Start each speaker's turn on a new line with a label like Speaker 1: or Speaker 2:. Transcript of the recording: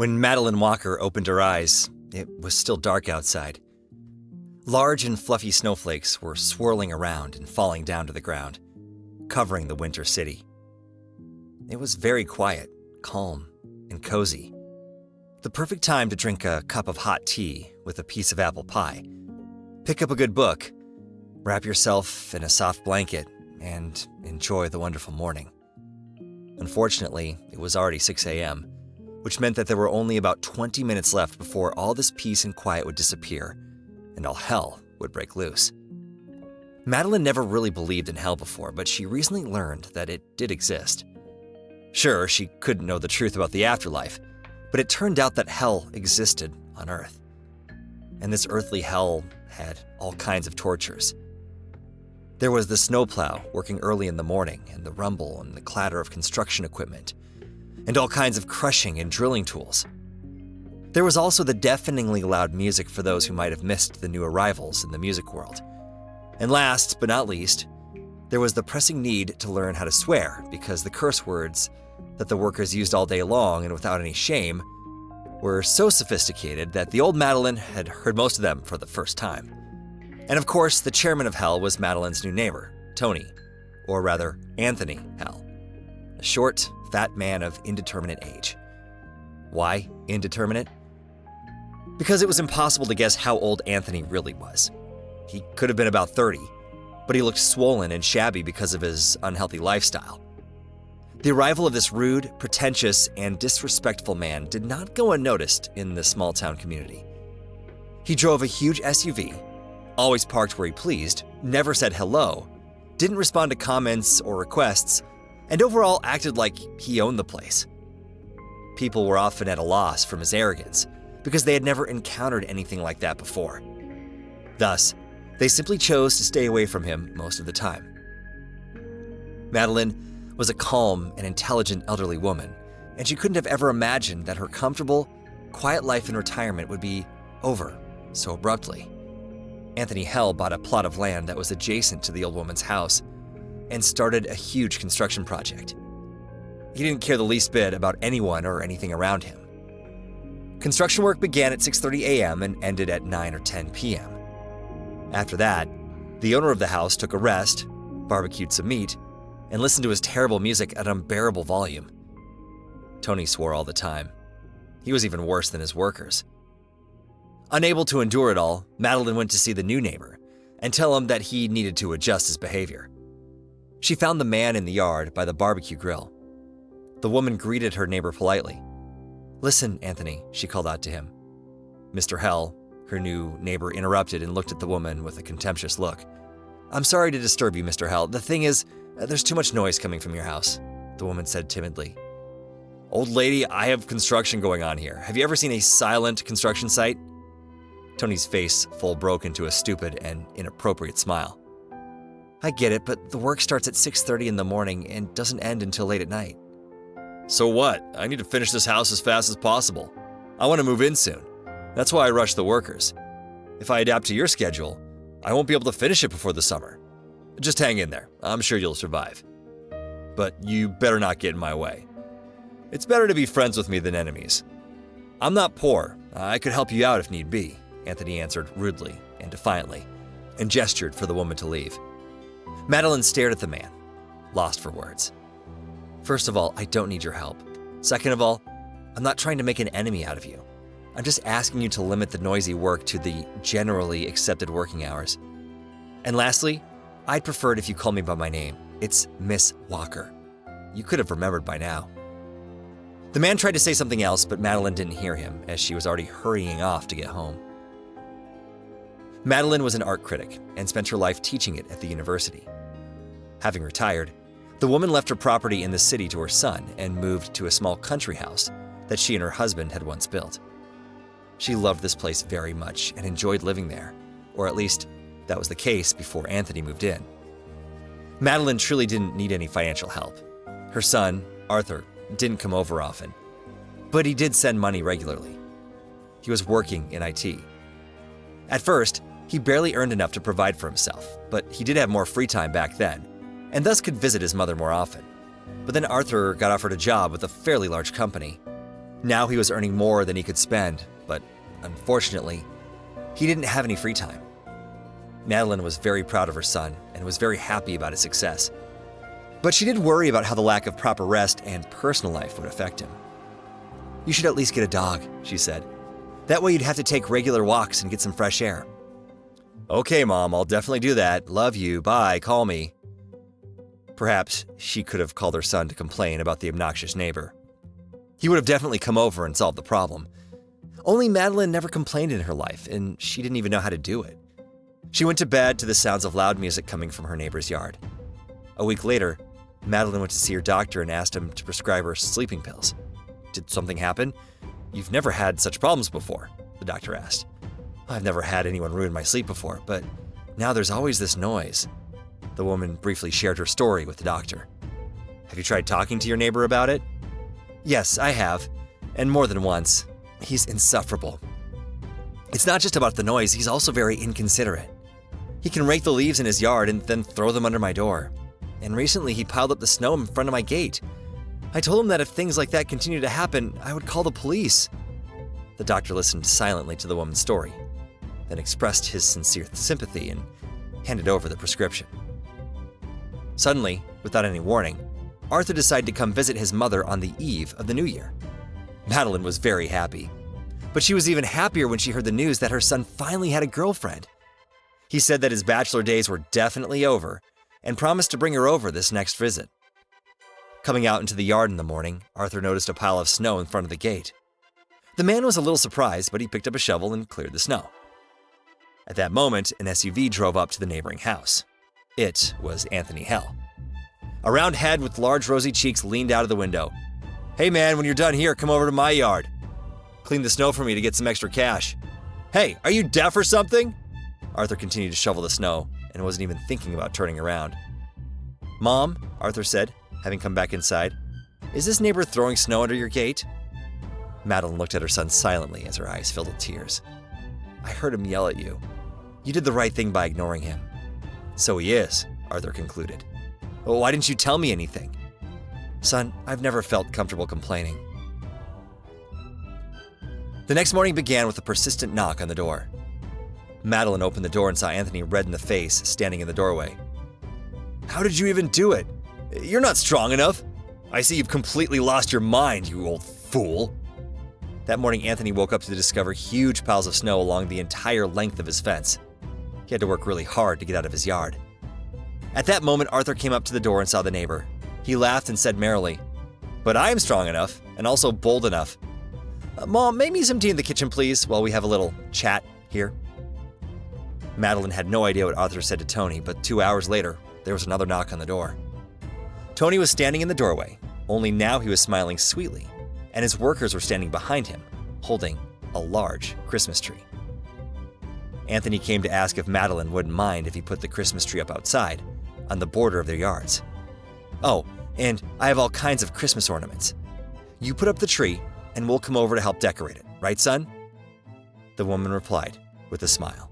Speaker 1: When Madeline Walker opened her eyes, it was still dark outside. Large and fluffy snowflakes were swirling around and falling down to the ground, covering the winter city. It was very quiet, calm, and cozy. The perfect time to drink a cup of hot tea with a piece of apple pie, pick up a good book, wrap yourself in a soft blanket, and enjoy the wonderful morning. Unfortunately, it was already 6 a.m., which meant that there were only about 20 minutes left before all this peace and quiet would disappear, and all hell would break loose. Madeline never really believed in hell before, but she recently learned that it did exist. Sure, she couldn't know the truth about the afterlife, but it turned out that hell existed on Earth. And this earthly hell had all kinds of tortures. There was the snowplow working early in the morning, and the rumble and the clatter of construction equipment, and all kinds of crushing and drilling tools. There was also the deafeningly loud music for those who might have missed the new arrivals in the music world. And last but not least, there was the pressing need to learn how to swear, because the curse words that the workers used all day long and without any shame were so sophisticated that the old Madeline had heard most of them for the first time. And of course, the chairman of hell was Madeline's new neighbor, Tony, or rather, Anthony Hell, a short, fat man of indeterminate age. Why indeterminate? Because it was impossible to guess how old Anthony really was. He could have been about 30, but he looked swollen and shabby because of his unhealthy lifestyle. The arrival of this rude, pretentious, and disrespectful man did not go unnoticed in the small-town community. He drove a huge SUV, always parked where he pleased, never said hello, didn't respond to comments or requests, and overall acted like he owned the place. People were often at a loss from his arrogance, because they had never encountered anything like that before. Thus, they simply chose to stay away from him most of the time. Madeline was a calm and intelligent elderly woman, and she couldn't have ever imagined that her comfortable, quiet life in retirement would be over so abruptly. Anthony Hell bought a plot of land that was adjacent to the old woman's house and started a huge construction project. He didn't care the least bit about anyone or anything around him. Construction work began at 6:30 a.m. and ended at 9 or 10 p.m. After that, the owner of the house took a rest, barbecued some meat, and listened to his terrible music at an unbearable volume. Tony swore all the time. He was even worse than his workers. Unable to endure it all, Madeline went to see the new neighbor and tell him that he needed to adjust his behavior. She found the man in the yard by the barbecue grill. The woman greeted her neighbor politely. "Listen, Anthony," she called out to him. Mr. Hell, her new neighbor, interrupted and looked at the woman with a contemptuous look. "I'm sorry to disturb you, Mr. Hell. The thing is, there's too much noise coming from your house," the woman said timidly. "Old lady, I have construction going on here. Have you ever seen a silent construction site?" Tony's face full broke into a stupid and inappropriate smile. "I get it, but the work starts at 6:30 in the morning and doesn't end until late at night." "So what? I need to finish this house as fast as possible. I want to move in soon. That's why I rush the workers. If I adapt to your schedule, I won't be able to finish it before the summer. Just hang in there. I'm sure you'll survive. But you better not get in my way. It's better to be friends with me than enemies. I'm not poor. I could help you out if need be," Anthony answered rudely and defiantly, and gestured for the woman to leave. Madeline stared at the man, lost for words. "First of all, I don't need your help. Second of all, I'm not trying to make an enemy out of you. I'm just asking you to limit the noisy work to the generally accepted working hours. And lastly, I'd prefer it if you call me by my name. It's Miss Walker. You could have remembered by now." The man tried to say something else, but Madeline didn't hear him, as she was already hurrying off to get home. Madeline was an art critic and spent her life teaching it at the university. Having retired, the woman left her property in the city to her son and moved to a small country house that she and her husband had once built. She loved this place very much and enjoyed living there, or at least that was the case before Anthony moved in. Madeline truly didn't need any financial help. Her son, Arthur, didn't come over often, but he did send money regularly. He was working in IT. At first, he barely earned enough to provide for himself, but he did have more free time back then, and thus could visit his mother more often. But then Arthur got offered a job with a fairly large company, Now he was earning more than he could spend, but unfortunately, he didn't have any free time. Madeline was very proud of her son and was very happy about his success. But she did worry about how the lack of proper rest and personal life would affect him. "You should at least get a dog," she said. "That way you'd have to take regular walks and get some fresh air." "Okay, Mom, I'll definitely do that. Love you. Bye. Call me." Perhaps she could have called her son to complain about the obnoxious neighbor. He would have definitely come over and solved the problem. Only Madeline never complained in her life, and she didn't even know how to do it. She went to bed to the sounds of loud music coming from her neighbor's yard. A week later, Madeline went to see her doctor and asked him to prescribe her sleeping pills. "Did something happen? You've never had such problems before," the doctor asked. "I've never had anyone ruin my sleep before, but now there's always this noise." The woman briefly shared her story with the doctor. "Have you tried talking to your neighbor about it?" "Yes, I have, and more than once. He's insufferable. It's not just about the noise, he's also very inconsiderate. He can rake the leaves in his yard and then throw them under my door. And recently he piled up the snow in front of my gate. I told him that if things like that continue to happen, I would call the police." The doctor listened silently to the woman's story, then expressed his sincere sympathy and handed over the prescription. Suddenly, without any warning, Arthur decided to come visit his mother on the eve of the new year. Madeline was very happy, but she was even happier when she heard the news that her son finally had a girlfriend. He said that his bachelor days were definitely over and promised to bring her over this next visit. Coming out into the yard in the morning, Arthur noticed a pile of snow in front of the gate. The man was a little surprised, but he picked up a shovel and cleared the snow. At that moment, an SUV drove up to the neighboring house. It was Anthony Hell. A round head with large rosy cheeks leaned out of the window. "Hey man, when you're done here, come over to my yard. Clean the snow for me to get some extra cash." "Hey, are you deaf or something?" Arthur continued to shovel the snow and wasn't even thinking about turning around. "Mom," Arthur said, having come back inside, "is this neighbor throwing snow under your gate?" Madeline looked at her son silently as her eyes filled with tears. "I heard him yell at you. You did the right thing by ignoring him." "So he is," Arthur concluded. "Well, why didn't you tell me anything?" "Son, I've never felt comfortable complaining." The next morning began with a persistent knock on the door. Madeline opened the door and saw Anthony red in the face, standing in the doorway. "How did you even do it? You're not strong enough. I see you've completely lost your mind, you old fool." That morning, Anthony woke up to discover huge piles of snow along the entire length of his fence. He had to work really hard to get out of his yard. At that moment, Arthur came up to the door and saw the neighbor. He laughed and said merrily, "But I am strong enough, and also bold enough. Mom, make me some tea in the kitchen, please, while we have a little chat here." Madeline had no idea what Arthur said to Tony, but 2 hours later, there was another knock on the door. Tony was standing in the doorway, only now he was smiling sweetly, and his workers were standing behind him, holding a large Christmas tree. Anthony came to ask if Madeline wouldn't mind if he put the Christmas tree up outside, on the border of their yards. "Oh, and I have all kinds of Christmas ornaments. You put up the tree, and we'll come over to help decorate it, right, son?" The woman replied with a smile.